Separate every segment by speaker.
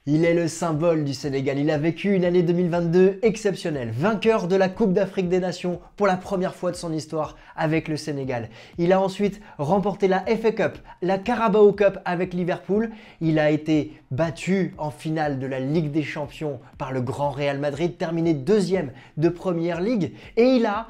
Speaker 1: Il est le symbole du Sénégal. Il a vécu une année 2022 exceptionnelle. Vainqueur de la Coupe d'Afrique des Nations pour la première fois de son histoire avec le Sénégal. Il a ensuite remporté la FA Cup, la Carabao Cup avec Liverpool. Il a été battu en finale de la Ligue des Champions par le grand Real Madrid, terminé deuxième de Première Ligue. Et il a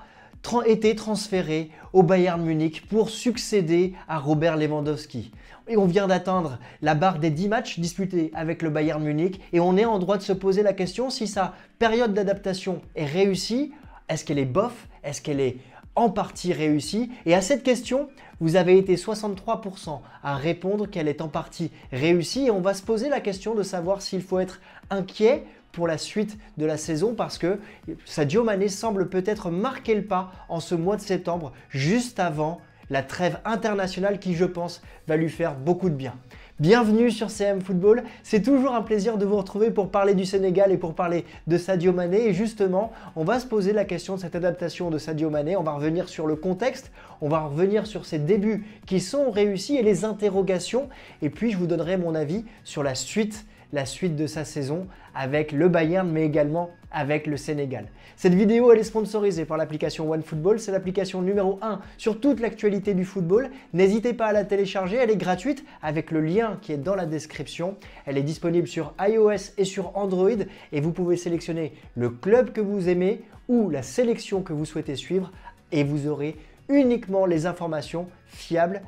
Speaker 1: été transféré au Bayern Munich pour succéder à Robert Lewandowski. Et on vient d'atteindre la barre des 10 matchs disputés avec le Bayern Munich et on est en droit de se poser la question si sa période d'adaptation est réussie. Est-ce qu'elle est bof? Est-ce qu'elle est en partie réussie? Et à cette question, vous avez été 63% à répondre qu'elle est en partie réussie et on va se poser la question de savoir s'il faut être inquiet pour la suite de la saison parce que Sadio Mané semble peut-être marquer le pas en ce mois de septembre, juste avant la trêve internationale qui, je pense, va lui faire beaucoup de bien. Bienvenue sur CM Football, c'est toujours un plaisir de vous retrouver pour parler du Sénégal et pour parler de Sadio Mané. Et justement, on va se poser la question de cette adaptation de Sadio Mané, on va revenir sur le contexte, on va revenir sur ses débuts qui sont réussis et les interrogations. Et puis, je vous donnerai mon avis sur la suite de sa saison avec le Bayern mais également avec le Sénégal. Cette vidéo elle est sponsorisée par l'application OneFootball, c'est l'application numéro 1 sur toute l'actualité du football. N'hésitez pas à la télécharger, elle est gratuite avec le lien qui est dans la description. Elle est disponible sur iOS et sur Android et vous pouvez sélectionner le club que vous aimez ou la sélection que vous souhaitez suivre et vous aurez uniquement les informations fiables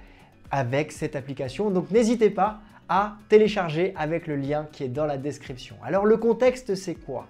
Speaker 1: avec cette application. Donc n'hésitez pas à télécharger avec le lien qui est dans la description. Alors le contexte c'est quoi?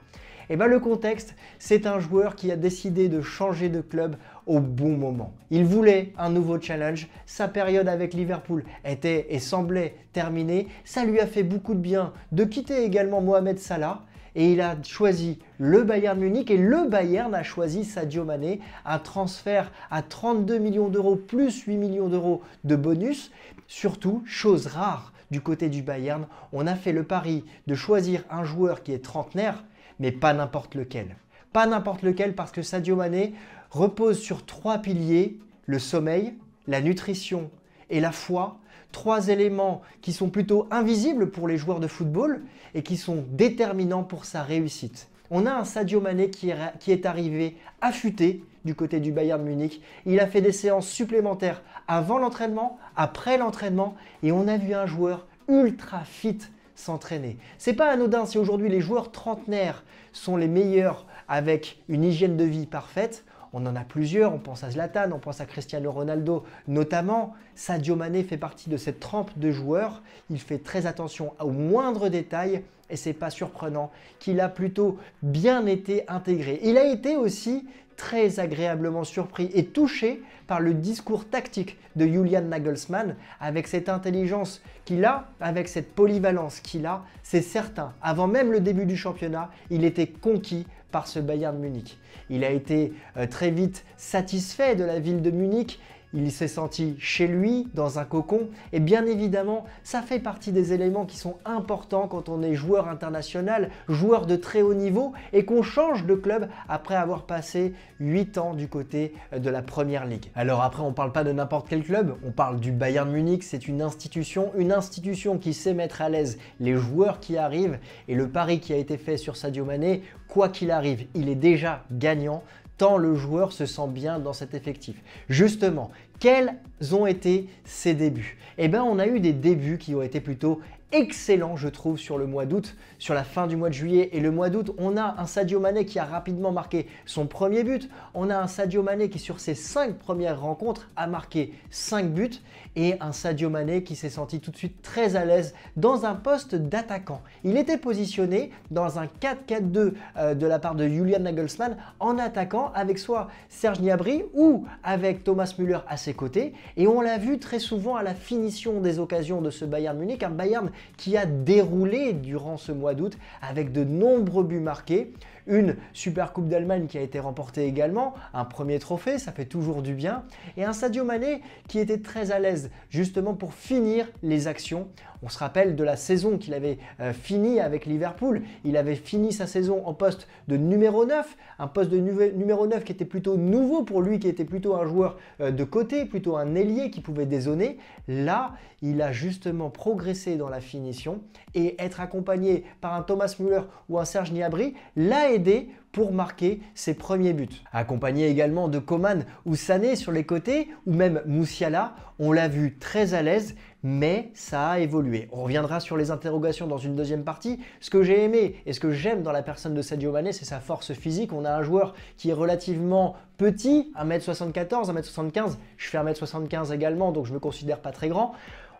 Speaker 1: Eh bien le contexte c'est un joueur qui a décidé de changer de club au bon moment. Il voulait un nouveau challenge, sa période avec Liverpool était et semblait terminée, ça lui a fait beaucoup de bien de quitter également Mohamed Salah et il a choisi le Bayern Munich et le Bayern a choisi Sadio Mané, un transfert à 32 millions d'euros plus 8 millions d'euros de bonus, surtout chose rare. Du côté du Bayern, on a fait le pari de choisir un joueur qui est trentenaire, mais pas n'importe lequel. Pas n'importe lequel parce que Sadio Mané repose sur 3 piliers, le sommeil, la nutrition et la foi. 3 éléments qui sont plutôt invisibles pour les joueurs de football et qui sont déterminants pour sa réussite. On a un Sadio Mané qui est arrivé affûté du côté du Bayern Munich. Il a fait des séances supplémentaires avant l'entraînement, après l'entraînement et on a vu un joueur ultra fit s'entraîner. C'est pas anodin si aujourd'hui les joueurs trentenaires sont les meilleurs avec une hygiène de vie parfaite. On en a plusieurs, on pense à Zlatan, on pense à Cristiano Ronaldo notamment. Sadio Mané fait partie de cette trempe de joueurs. Il fait très attention aux moindres détails et c'est pas surprenant qu'il a plutôt bien été intégré. Il a été aussi très agréablement surpris et touché par le discours tactique de Julian Nagelsmann avec cette intelligence qu'il a, avec cette polyvalence qu'il a, c'est certain. Avant même le début du championnat, il était conquis par ce Bayern Munich. Il a été très vite satisfait de la ville de Munich. Il s'est senti chez lui, dans un cocon. Et bien évidemment, ça fait partie des éléments qui sont importants quand on est joueur international, joueur de très haut niveau et qu'on change de club après avoir passé 8 ans du côté de la Première Ligue. Alors après, on ne parle pas de n'importe quel club, on parle du Bayern Munich. C'est une institution qui sait mettre à l'aise les joueurs qui arrivent. Et le pari qui a été fait sur Sadio Mané, quoi qu'il arrive, il est déjà gagnant. Tant le joueur se sent bien dans cet effectif. Justement, quels ont été ses débuts? Eh bien, on a eu des débuts qui ont été plutôt excellent je trouve sur le mois d'août, sur la fin du mois de juillet et le mois d'août. On a un Sadio Mané qui a rapidement marqué son premier but. On a un Sadio Mané qui sur ses 5 premières rencontres a marqué 5 buts et un Sadio Mané qui s'est senti tout de suite très à l'aise dans un poste d'attaquant. Il était positionné dans un 4-4-2 de la part de Julian Nagelsmann en attaquant avec soit Serge Gnabry ou avec Thomas Müller à ses côtés et on l'a vu très souvent à la finition des occasions de ce Bayern Munich, un Bayern qui a déroulé durant ce mois d'août avec de nombreux buts marqués, une Super Coupe d'Allemagne qui a été remportée également, un premier trophée, ça fait toujours du bien, et un Sadio Mané qui était très à l'aise justement pour finir les actions. On se rappelle de la saison qu'il avait fini avec Liverpool. Il avait fini sa saison en poste de numéro 9, un poste de numéro 9 qui était plutôt nouveau pour lui, qui était plutôt un joueur de côté, plutôt un ailier qui pouvait dézonner. Là, il a justement progressé dans la finition et être accompagné par un Thomas Müller ou un Serge Gnabry l'a aidé pour marquer ses premiers buts. Accompagné également de Coman ou Sané sur les côtés ou même Musiala, on l'a vu très à l'aise, mais ça a évolué. On reviendra sur les interrogations dans une deuxième partie. Ce que j'ai aimé et ce que j'aime dans la personne de Sadio Mané, c'est sa force physique. On a un joueur qui est relativement petit, 1m74, 1m75. Je fais 1m75 également, donc je ne me considère pas très grand.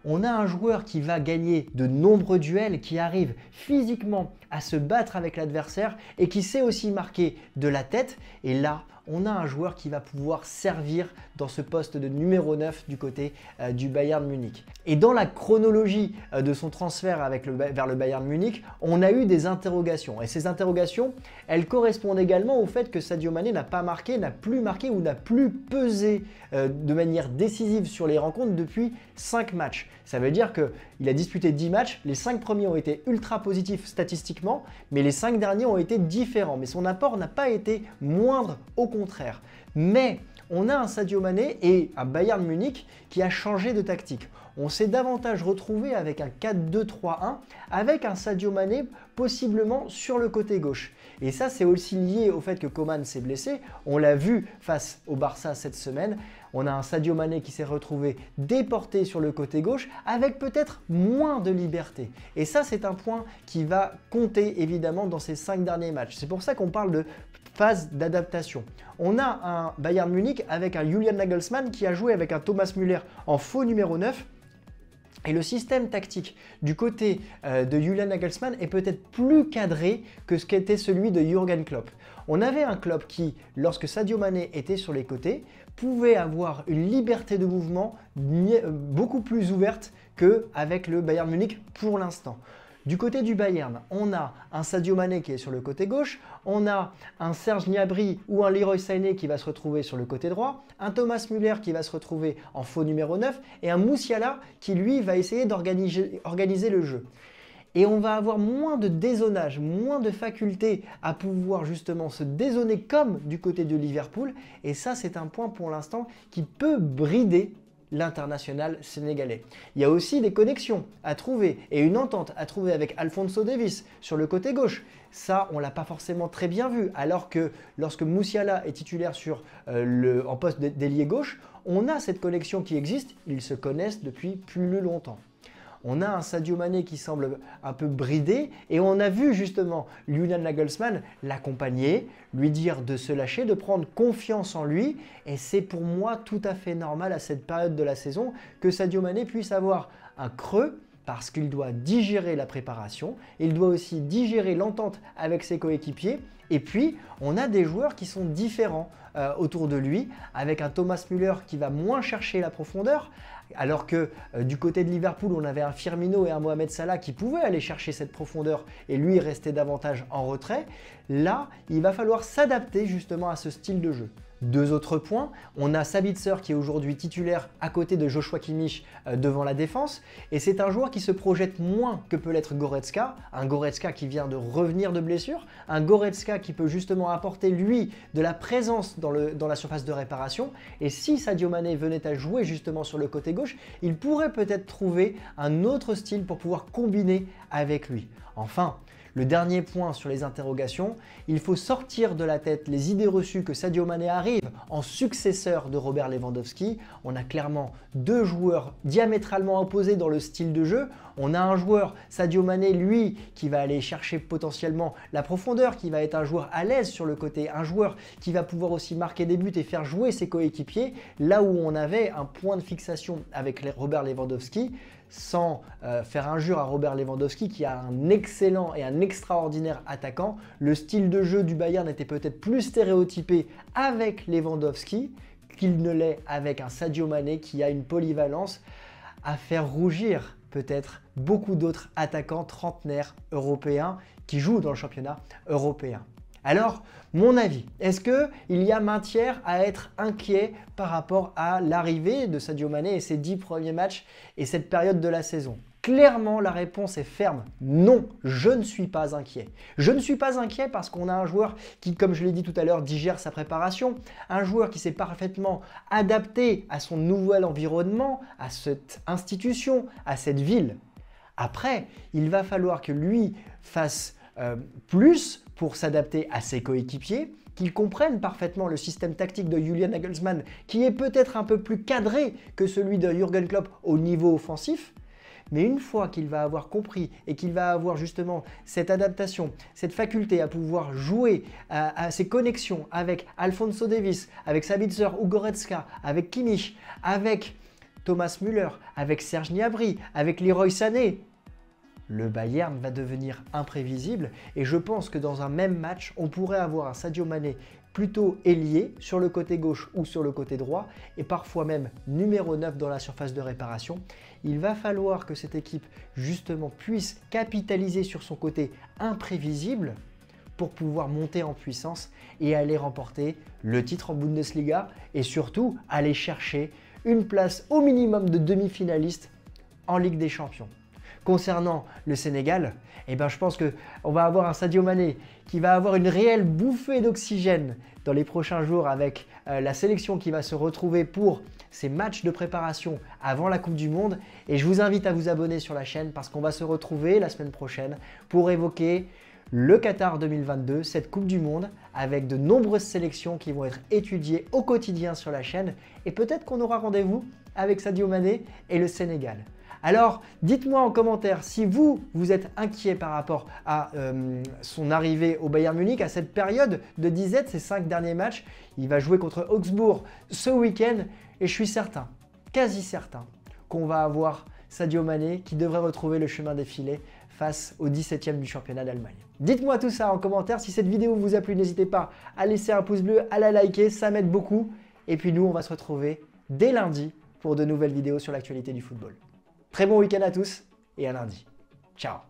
Speaker 1: On a un joueur qui va gagner de nombreux duels, qui arrive physiquement à se battre avec l'adversaire et qui sait aussi marquer de la tête. Et là, on a un joueur qui va pouvoir servir dans ce poste de numéro 9 du côté du Bayern Munich. Et dans la chronologie de son transfert vers le Bayern Munich, on a eu des interrogations. Et ces interrogations, elles correspondent également au fait que Sadio Mané n'a pas marqué, n'a plus marqué ou n'a plus pesé de manière décisive sur les rencontres depuis 5 matchs. Ça veut dire qu'il a disputé 10 matchs, les 5 premiers ont été ultra positifs statistiquement, mais les 5 derniers ont été différents. Mais son apport n'a pas été moindre, au contraire. Mais on a un Sadio Mané et un Bayern Munich qui a changé de tactique. On s'est davantage retrouvé avec un 4-2-3-1, avec un Sadio Mané possiblement sur le côté gauche. Et ça, c'est aussi lié au fait que Coman s'est blessé. On l'a vu face au Barça cette semaine. On a un Sadio Mané qui s'est retrouvé déporté sur le côté gauche avec peut-être moins de liberté. Et ça, c'est un point qui va compter évidemment dans ces 5 derniers matchs. C'est pour ça qu'on parle de phase d'adaptation. On a un Bayern Munich avec un Julian Nagelsmann qui a joué avec un Thomas Müller en faux numéro 9. Et le système tactique du côté de Julian Nagelsmann est peut-être plus cadré que ce qu'était celui de Jürgen Klopp. On avait un Klopp qui, lorsque Sadio Mané était sur les côtés, pouvait avoir une liberté de mouvement beaucoup plus ouverte qu'avec le Bayern Munich pour l'instant. Du côté du Bayern, on a un Sadio Mané qui est sur le côté gauche, on a un Serge Gnabry ou un Leroy Sané qui va se retrouver sur le côté droit, un Thomas Müller qui va se retrouver en faux numéro 9 et un Musiala qui lui va essayer d'organiser le jeu. Et on va avoir moins de dézonage, moins de faculté à pouvoir justement se dézoner comme du côté de Liverpool. Et ça, c'est un point pour l'instant qui peut brider l'international sénégalais. Il y a aussi des connexions à trouver et une entente à trouver avec Alphonso Davies sur le côté gauche. Ça, on ne l'a pas forcément très bien vu, alors que lorsque Musiala est titulaire en poste d'ailier gauche, on a cette connexion qui existe, ils se connaissent depuis plus longtemps. On a un Sadio Mané qui semble un peu bridé et on a vu justement Julian Nagelsmann l'accompagner, lui dire de se lâcher, de prendre confiance en lui et c'est pour moi tout à fait normal à cette période de la saison que Sadio Mané puisse avoir un creux parce qu'il doit digérer la préparation, il doit aussi digérer l'entente avec ses coéquipiers et puis on a des joueurs qui sont différents autour de lui, avec un Thomas Müller qui va moins chercher la profondeur, alors que du côté de Liverpool, on avait un Firmino et un Mohamed Salah qui pouvaient aller chercher cette profondeur et lui rester davantage en retrait. Là, il va falloir s'adapter justement à ce style de jeu. Deux autres points, on a Sabitzer qui est aujourd'hui titulaire à côté de Joshua Kimmich devant la défense et c'est un joueur qui se projette moins que peut l'être Goretzka, un Goretzka qui vient de revenir de blessure, un Goretzka qui peut justement apporter lui de la présence dans la surface de réparation et si Sadio Mané venait à jouer justement sur le côté gauche, il pourrait peut-être trouver un autre style pour pouvoir combiner avec lui. Enfin, le dernier point sur les interrogations, il faut sortir de la tête les idées reçues que Sadio Mané arrive en successeur de Robert Lewandowski. On a clairement deux joueurs diamétralement opposés dans le style de jeu. On a un joueur, Sadio Mané, lui, qui va aller chercher potentiellement la profondeur, qui va être un joueur à l'aise sur le côté, un joueur qui va pouvoir aussi marquer des buts et faire jouer ses coéquipiers, là où on avait un point de fixation avec Robert Lewandowski, sans faire injure à Robert Lewandowski qui a un excellent et un extraordinaire attaquant. Le style de jeu du Bayern était peut-être plus stéréotypé avec Lewandowski qu'il ne l'est avec un Sadio Mané qui a une polyvalence à faire rougir peut-être beaucoup d'autres attaquants trentenaires européens qui jouent dans le championnat européen. Alors, mon avis, est-ce qu'il y a matière à être inquiet par rapport à l'arrivée de Sadio Mané et ses 10 premiers matchs et cette période de la saison? Clairement, la réponse est ferme. Non, je ne suis pas inquiet. Je ne suis pas inquiet parce qu'on a un joueur qui, comme je l'ai dit tout à l'heure, digère sa préparation. Un joueur qui s'est parfaitement adapté à son nouvel environnement, à cette institution, à cette ville. Après, il va falloir que lui fasse plus pour s'adapter à ses coéquipiers, qu'il comprenne parfaitement le système tactique de Julian Nagelsmann, qui est peut-être un peu plus cadré que celui de Jürgen Klopp au niveau offensif. Mais une fois qu'il va avoir compris et qu'il va avoir justement cette adaptation, cette faculté à pouvoir jouer à ses connexions avec Alphonso Davies, avec Sabitzer ou Goretzka, avec Kimmich, avec Thomas Müller, avec Serge Gnabry, avec Leroy Sané, le Bayern va devenir imprévisible et je pense que dans un même match, on pourrait avoir un Sadio Mané plutôt ailier sur le côté gauche ou sur le côté droit et parfois même numéro 9 dans la surface de réparation. Il va falloir que cette équipe justement puisse capitaliser sur son côté imprévisible pour pouvoir monter en puissance et aller remporter le titre en Bundesliga et surtout aller chercher une place au minimum de demi-finaliste en Ligue des Champions. Concernant le Sénégal, je pense qu'on va avoir un Sadio Mané qui va avoir une réelle bouffée d'oxygène dans les prochains jours avec la sélection qui va se retrouver pour ces matchs de préparation avant la Coupe du Monde. Et je vous invite à vous abonner sur la chaîne parce qu'on va se retrouver la semaine prochaine pour évoquer le Qatar 2022, cette Coupe du Monde, avec de nombreuses sélections qui vont être étudiées au quotidien sur la chaîne. Et peut-être qu'on aura rendez-vous avec Sadio Mané et le Sénégal. Alors, dites-moi en commentaire si vous êtes inquiet par rapport à son arrivée au Bayern Munich, à cette période de disette, ces 5 derniers matchs. Il va jouer contre Augsbourg ce week-end et je suis certain, quasi certain, qu'on va avoir Sadio Mané qui devrait retrouver le chemin des filets face au 17e du championnat d'Allemagne. Dites-moi tout ça en commentaire. Si cette vidéo vous a plu, n'hésitez pas à laisser un pouce bleu, à la liker, ça m'aide beaucoup. Et puis nous, on va se retrouver dès lundi pour de nouvelles vidéos sur l'actualité du football. Très bon week-end à tous et à lundi. Ciao.